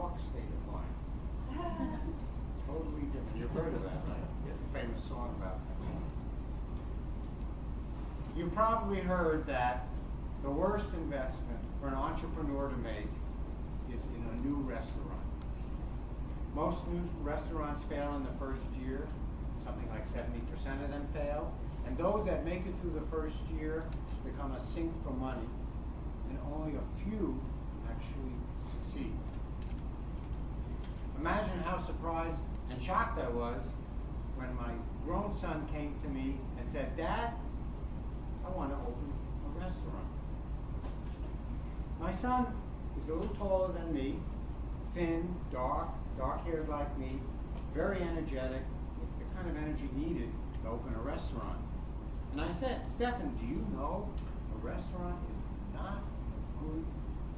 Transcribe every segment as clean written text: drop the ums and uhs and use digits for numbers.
York state of mind. Totally different. You've heard of that, right? There's a famous song about that. You've probably heard that the worst investment for an entrepreneur to make is in a new restaurant. Most new restaurants fail in the first year. Something like 70% of them fail. And those that make it through the first year become a sink for money, and only a few actually succeed. Imagine how surprised and shocked I was when my grown son came to me and said, "Dad, I want to open a restaurant." My son is a little taller than me, thin, dark-haired like me, very energetic, with the kind of energy needed to open a restaurant. And I said, "Stephen, do you know a restaurant is not a good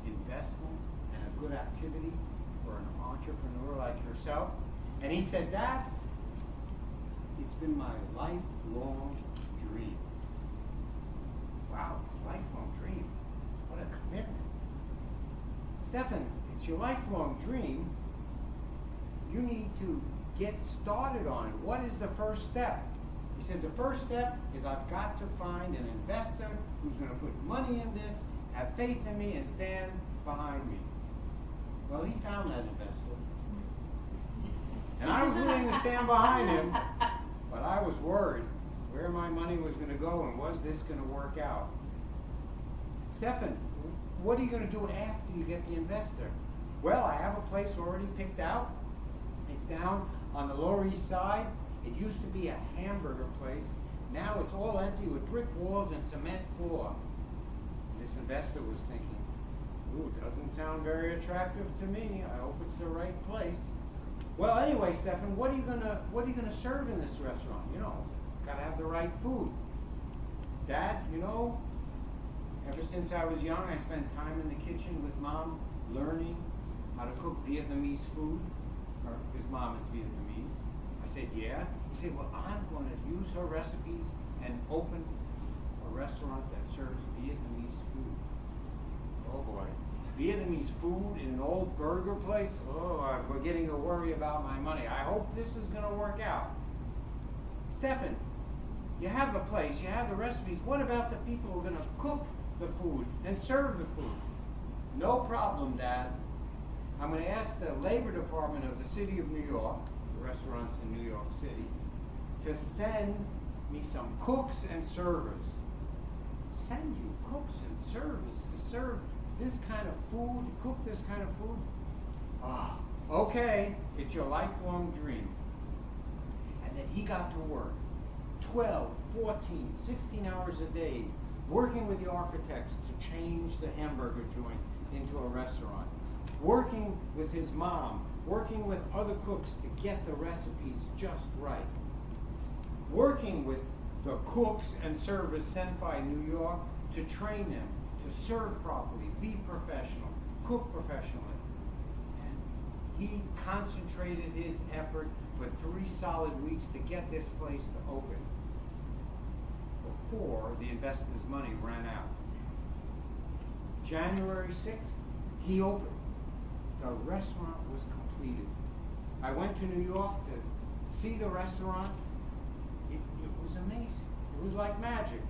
investment and a good activity for an entrepreneur like yourself?" And he said, "Dad, it's been my lifelong dream." Wow, it's a lifelong dream. What a commitment. Stephen, it's your lifelong dream. You need to get started on it. What is the first step? He said, "The first step is I've got to find an investor who's going to put money in this, have faith in me, and stand behind me." Well, he found that investor. And I was willing to stand behind him, but I was worried where my money was going to go and was this going to work out. "Stephen, what are you going to do after you get the investor?" "Well, I have a place already picked out. It's down on the Lower East Side. It used to be a hamburger place. Now it's all empty with brick walls and cement floor." This investor was thinking, "Ooh, doesn't sound very attractive to me. I hope it's the right place." "Well, anyway, Stephen, what are you gonna serve in this restaurant? You know, gotta have the right food." "Dad, you know, ever since I was young, I spent time in the kitchen with Mom, learning how to cook Vietnamese food." His mom is Vietnamese. I said, "Yeah." He said, "Well, I'm going to use her recipes and open a restaurant that serves Vietnamese food." Oh boy, Vietnamese food in an old burger place? Oh, I'm beginning to worry about my money. I hope this is going to work out. "Stephen, you have the place, you have the recipes. What about the people who are going to cook the food and serve the food?" "No problem, Dad. I'm going to ask the Labor Department of the City of New York, the restaurants in New York City, to send me some cooks and servers." Send you cooks and servers to serve this kind of food, cook this kind of food? Ah, okay, it's your lifelong dream. And then he got to work 12, 14, 16 hours a day, working with the architects to change the hamburger joint into a restaurant, working with his mom, working with other cooks to get the recipes just right, working with the cooks and servers sent by New York to train them to serve properly, be professional, cook professionally. And he concentrated his effort for 3 solid weeks to get this place to open before the investor's money ran out. January 6th, he opened. The restaurant was completed. I went to New York to see the restaurant. It was amazing. It was like magic.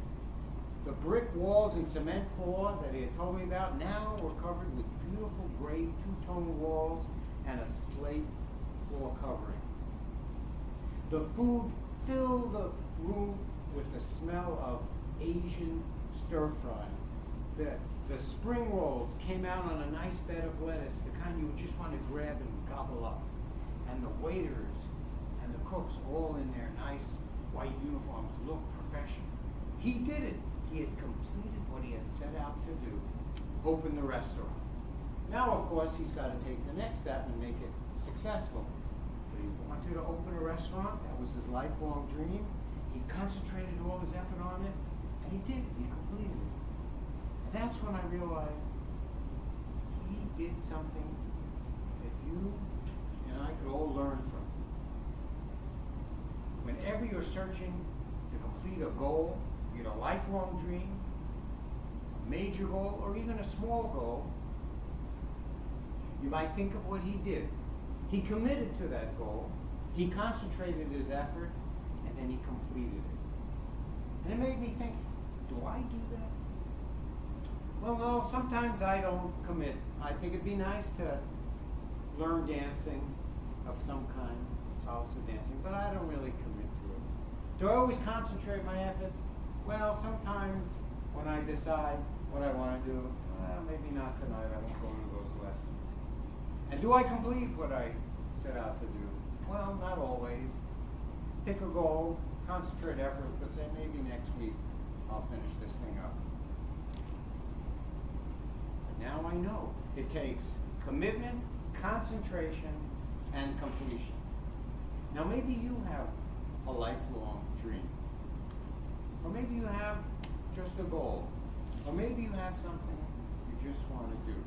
The brick walls and cement floor that he had told me about now were covered with beautiful gray two-tone walls and a slate floor covering. The food filled the room with the smell of Asian stir-fry. The spring rolls came out on a nice bed of lettuce, the kind you would just want to grab and gobble up. And the waiters and the cooks, all in their nice white uniforms, looked professional. He did it. He had completed what he had set out to do, open the restaurant. Now, of course, he's got to take the next step and make it successful. But he wanted to open a restaurant. That was his lifelong dream. He concentrated all his effort on it, and he did. He completed it. And that's when I realized he did something that you and I could all learn from. Whenever you're searching to complete a goal, be it a lifelong dream, a major goal, or even a small goal, You might think of what he did. He committed to that goal. He concentrated his effort, and then he completed it. And it made me think, do I do that? Well, no, sometimes I don't commit. I think it'd be nice to learn dancing of some kind, salsa dancing, but I don't really commit to it. Do I always concentrate my efforts? Well, sometimes when I decide what I want to do, well, maybe not tonight, I won't go to those lessons. And do I complete what I set out to do? Well, not always. Pick a goal, concentrate effort, but say maybe next week I'll finish this thing up. But now I know it takes commitment, concentration, and completion. Now maybe you have a lifelong dream. Or maybe you have just a goal. Or maybe you have something you just want to do.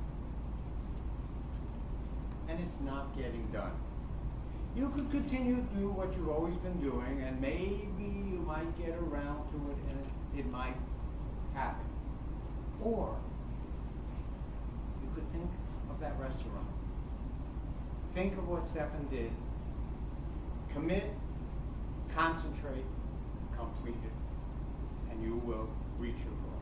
And it's not getting done. You could continue to do what you've always been doing, and maybe you might get around to it and it might happen. Or you could think of that restaurant. Think of what Stefan did. Commit, concentrate, complete it, and you will reach your goal.